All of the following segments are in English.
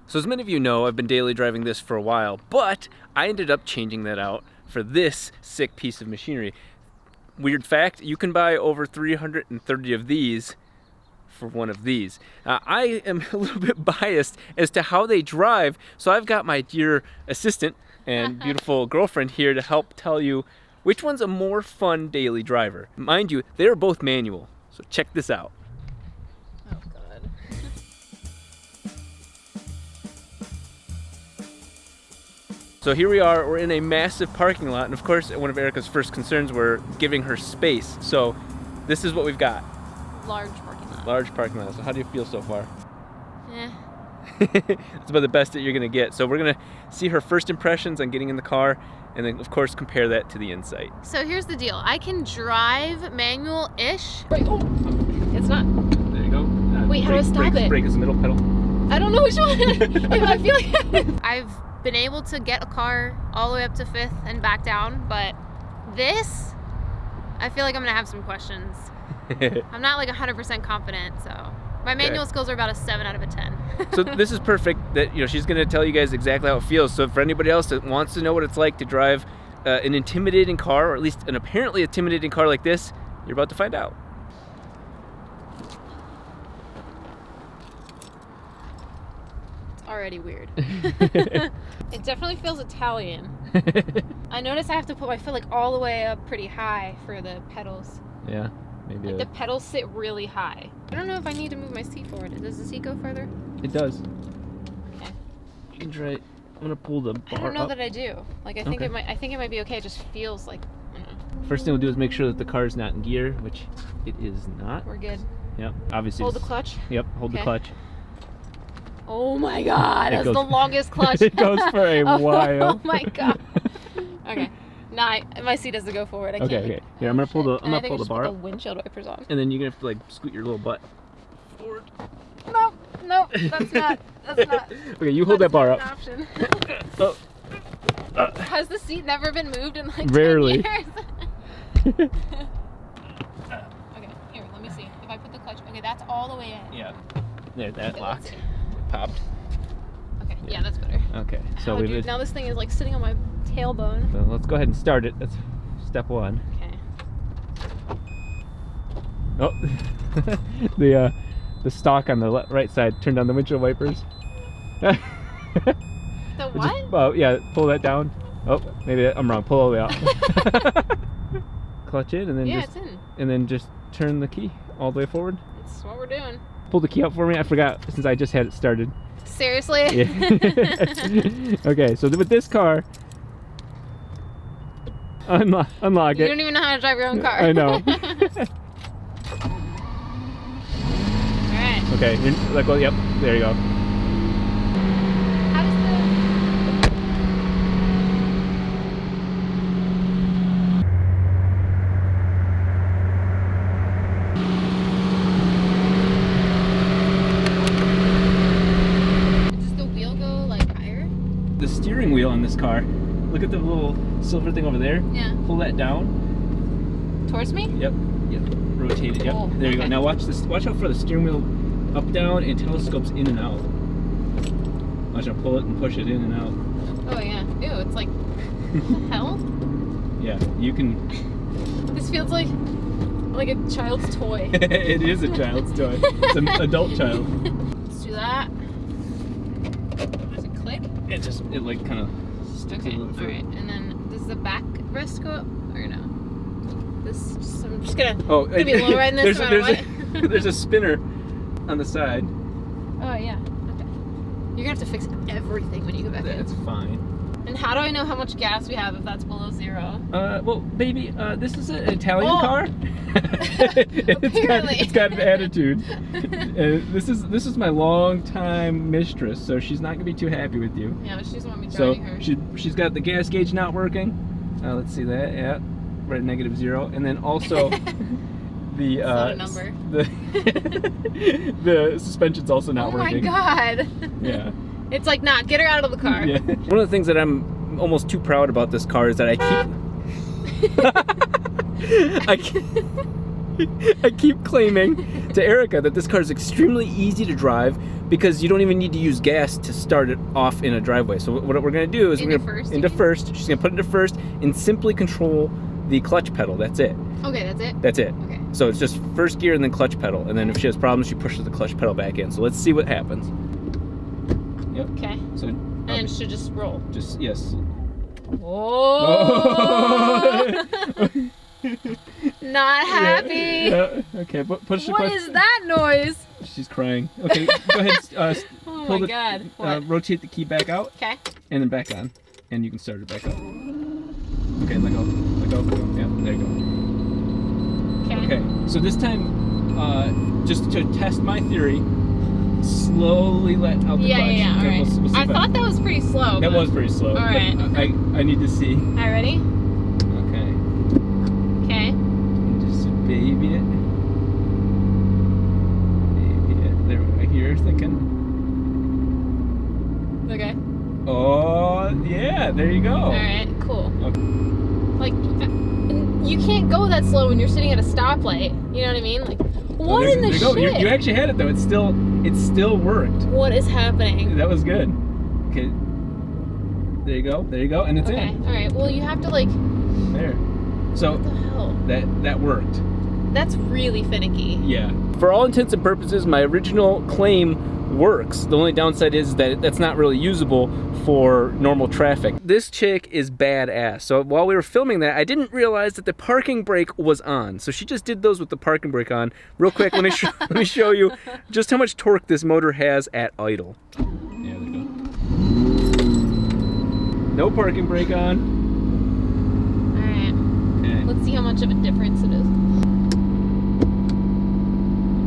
So as many of you know, I've been daily driving this for a while, but I ended up changing that out for this sick piece of machinery. Weird fact, you can buy over 330 of these for one of these. I am a little bit biased as to how they drive, so I've got my dear assistant and beautiful girlfriend here to help tell you which one's a more fun daily driver. Mind you, they're both manual, so check this out. Oh God. So here we are, we're in a massive parking lot, and of course one of Erica's first concerns were giving her space. So this is what we've got. Large parking lot. Large parking lot. So how do you feel so far? Eh. It's about the best that you're gonna get. So we're gonna see her first impressions on getting in the car, and then of course compare that to the Insight. So here's the deal. I can drive manual-ish. Right. Oh, it's not. There you go. Wait, how do I stop it? Brake is the middle pedal. I don't know which one. I feel like I've been able to get a car all the way up to 5th and back down, but this, I feel like I'm gonna have some questions. I'm not like 100% confident, so my manual skills are about a 7 out of a 10. So this is perfect that, she's going to tell you guys exactly how it feels. So for anybody else that wants to know what it's like to drive an intimidating car, or at least an apparently intimidating car like this, you're about to find out. It's already weird. It definitely feels Italian. I notice I have to put my foot like all the way up pretty high for the pedals. Yeah. Maybe like the pedals sit really high. I don't know if I need to move my seat forward. Does the seat go further? It does. Okay. You can try. I'm gonna pull the bar I don't know up. that I do. Like I think it might. I think it might be okay. It just feels like. I don't know. First thing we'll do is make sure that the car is not in gear, which it is not. We're good. Yep. Obviously. Hold the clutch. Yep. Hold the clutch. Oh my God! That's the longest clutch. It goes for a while. Oh my God. Okay. Nah, my seat has to go forward. I can't. Okay. Here, I'm gonna pull the. I'm gonna pull the bar put up. the windshield wipers on. And then you're gonna have to like scoot your little butt forward. No, that's not. That's not. Okay, you hold that bar up. Option. Oh. Has the seat never been moved in like Rarely. 10 years? Okay, here, let me see. If I put the clutch, okay, that's all the way in. Yeah. There, that Okay, locked. Popped. Okay, yeah, that's better. Okay, so oh, dude, now this thing is like sitting on my tailbone. So let's go ahead and start it. That's step one. Okay. Oh, the stock on the right side turned on the windshield wipers. The what? Oh yeah, pull that down. Oh, maybe I'm wrong. Pull all the way out. Clutch it and then it's in. And then just turn the key all the way forward. That's what we're doing. Pull the key out for me. I forgot since I just had it started. Seriously? Yeah. Okay, so with this car, unlock it. You don't even know how to drive your own car. I know. Alright. Okay, let go. Yep, there you go. How does the wheel go like higher? The steering wheel on this car, look at the little silver thing over there. Yeah. Pull that down. Towards me? Yep. Rotate it. Yep. Oh, There you go. okay. Now watch this. Watch out for the steering wheel up, down, and telescopes in and out. Watch out. Pull it and push it in and out. Oh yeah. Ew, it's like hell? Yeah, you can. This feels like a child's toy. It is a child's toy. It's an adult child. Let's do that. Does it click? It like kind of sticks Okay. a little bit. Alright. And then does the backrest go up or no? I'm just gonna be low riding this no matter what. There's a spinner on the side. Oh yeah. Okay. You're gonna have to fix everything when you go back in. That's fine. And how do I know how much gas we have if that's below 0? Well, baby, this is an Italian car. Apparently. It's got an attitude. This is my longtime mistress, so she's not gonna be too happy with you. Yeah, but she doesn't want me driving her. She's got the gas gauge not working. Let's see that. Yeah, right at -0, and then also the it's not a number. the suspension's also not working. Oh my God. Yeah. It's like, nah, get her out of the car. Yeah. One of the things that I'm almost too proud about this car is that I keep I keep claiming to Erica that this car is extremely easy to drive because you don't even need to use gas to start it off in a driveway. So what we're going to do is we're going to into first. She's going to put it into first and simply control the clutch pedal. That's it. Okay, that's it? That's it. Okay. So it's just first gear and then clutch pedal. And then if she has problems, she pushes the clutch pedal back in. So let's see what happens. Yep. Okay. So and it should just roll. Just, yes. Oh! Not happy. Yeah. Okay, push the clutch. What is that noise? She's crying. Okay, go ahead. Oh pull my God. rotate the key back out. Okay. And then back on. And you can start it back up. Okay, let go. Let go. Yeah, there you go. Okay. Okay, so this time, just to test my theory, slowly let out the clutch. Yeah, all right. We'll see I thought that was pretty slow. That was pretty slow. All right. I need to see. All right, ready? Okay. Okay. Just baby it. Baby it. There, I hear her thinking. Okay. Oh, yeah, there you go. All right, cool. Okay. Like, you can't go that slow when you're sitting at a stoplight. You know what I mean? Like, what in the there you go. shit? You actually had it though. It still worked. What is happening? That was good. Okay. There you go. There you go. And it's Okay. in. All right. Well, you have to like. There. So What the hell? that worked. That's really finicky. Yeah. For all intents and purposes, my original claim works. The only downside is that that's not really usable for normal traffic. This chick is badass. So while we were filming that, I didn't realize that the parking brake was on. So she just did those with the parking brake on. Real quick, let me show you just how much torque this motor has at idle. Yeah, there you go. No parking brake on. All right. Okay. Let's see how much of a difference it is.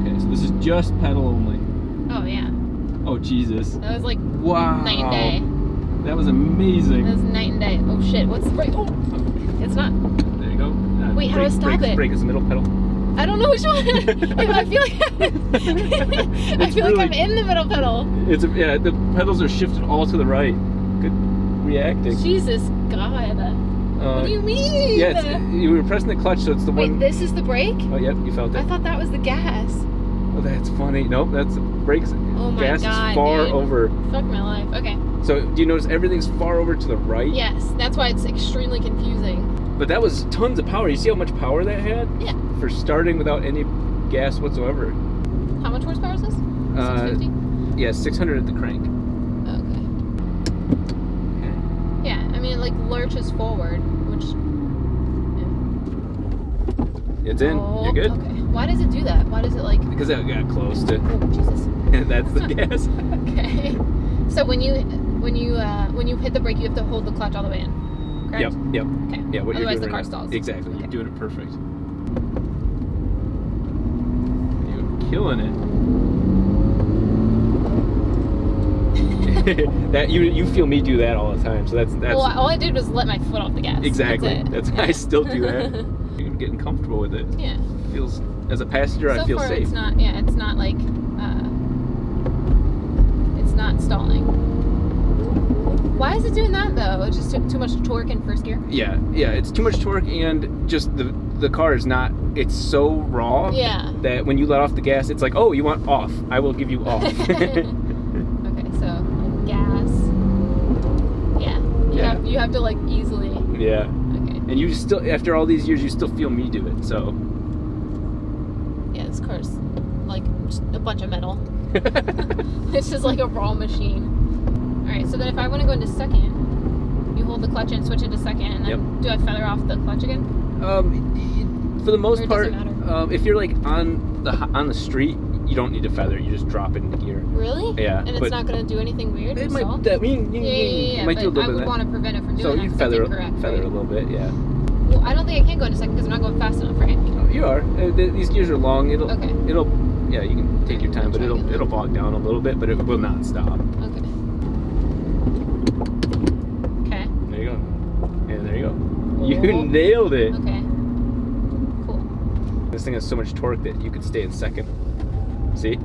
Okay, so this is just pedal only. Oh yeah. Oh Jesus. That was like Wow. night and day. That was amazing. That was night and day. Oh shit. What's the brake? Oh, it's not. There you go. Wait, how do I stop it? Brake is the middle pedal. I don't know which one. I feel like I'm in the middle pedal. Yeah, the pedals are shifted all to the right. Good reacting. Jesus God. What do you mean? Yeah, you were pressing the clutch, so it's the one. Wait, this is the brake? Oh, yep, you felt it. I thought that was the gas. Oh, that's funny. Nope, that's brakes. Oh my gas God, is far dude. over. Fuck my life. Okay. So do you notice everything's far over to the right? Yes, that's why it's extremely confusing. But that was tons of power. You see how much power that had? Yeah. For starting without any gas whatsoever. How much horsepower is this? 650? Yeah, 600 at the crank. Okay. Okay. Yeah, I mean, it like lurches forward, which. It's in. Oh, You're good. Okay. Why does it do that? Why does it like? Because that got close to. Oh Jesus. That's the gas. Okay. So when you hit the brake, you have to hold the clutch all the way in. Correct? Yep. Okay. Yeah, what Otherwise, you're doing the car right now. stalls. Exactly. Okay. You're doing it perfect. You're killing it. That you feel me do that all the time. So that's. Well, all I did was let my foot off the gas. Exactly. That's it. I still do that. You're getting comfortable with it. Yeah. Feels as a passenger, So I feel far, safe. it's not. Yeah, it's not like. It's not stalling. Why is it doing that though? It just took too much torque in first gear. Yeah, it's too much torque, and just the car is not. It's so raw. Yeah. That when you let off the gas, it's like, oh, you want off? I will give you off. Okay, so gas. Yeah. You have to like easily. Yeah. Okay. And you still, after all these years, you still feel me do it. So. Yeah, this car's like just a bunch of metal. It's just like a raw machine. All right, so then if I want to go into second, you hold the clutch and switch into second, and then do I feather off the clutch again? For the most Or part, does it matter? if you're like on the street, you don't need to feather. You just drop it into gear. Really? Yeah. And it's but not going to do anything weird? It or might. stall? That Yeah, might do a but little I bit. would want to prevent it from doing So that. you 'cause that's feather incorrect, a right? little bit, yeah. Well, I don't think I can go into second because I'm not going fast enough, right? Oh, you are. These gears are long. It'll. Yeah, you can take your time, but Try again. it'll bog down a little bit, but it will not stop. Okay. Okay. There you go. And there you go. Oh. You nailed it. Okay. Cool. This thing has so much torque that you could stay in second. See?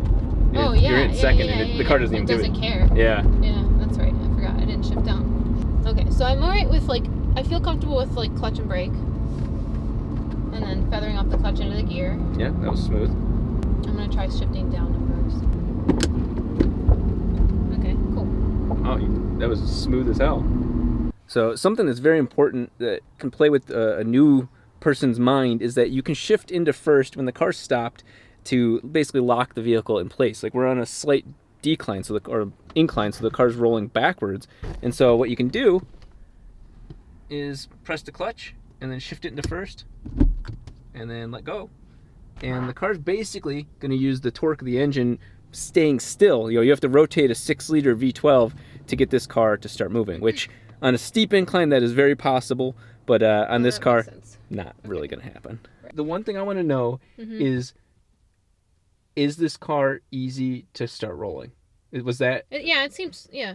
Oh, You're in second, and the car doesn't even do it. It doesn't care. Yeah. Yeah, that's right. I forgot. I didn't shift down. Okay, so I'm alright with like, I feel comfortable with like clutch and brake. And And then feathering off the clutch into the gear. Yeah, that was smooth. I'm gonna try shifting down to first. Okay, cool. Oh, that was smooth as hell. So something that's very important that can play with a new person's mind is that you can shift into first when the car's stopped to basically lock the vehicle in place. Like we're on a slight decline, or incline, so the car's rolling backwards. And so what you can do is press the clutch and then shift it into first and then let go. And the car's basically going to use the torque of the engine staying still. You have to rotate a 6-liter V12 to get this car to start moving, which on a steep incline that is very possible, but on this car, not really going to happen. Right. The one thing I want to know is this car easy to start rolling? Was that? Yeah, it seems. Yeah,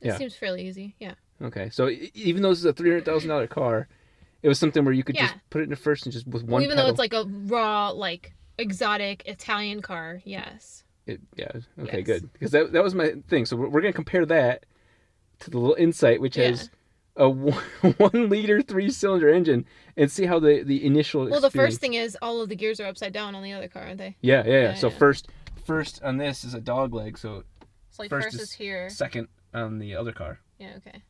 it seems fairly easy. Yeah. Okay, so even though this is a $300,000 car, it was something where you could just put it into first and just with one. Even though it's like a raw, like exotic Italian car, yes. Okay, good, because that was my thing. So we're gonna compare that to the little Insight, which has a 1-liter 3-cylinder engine, and see how the initial. Well, the first thing is all of the gears are upside down on the other car, aren't they? Yeah. So first on this is a dog leg, so like first is here. Second on the other car. Yeah. Okay.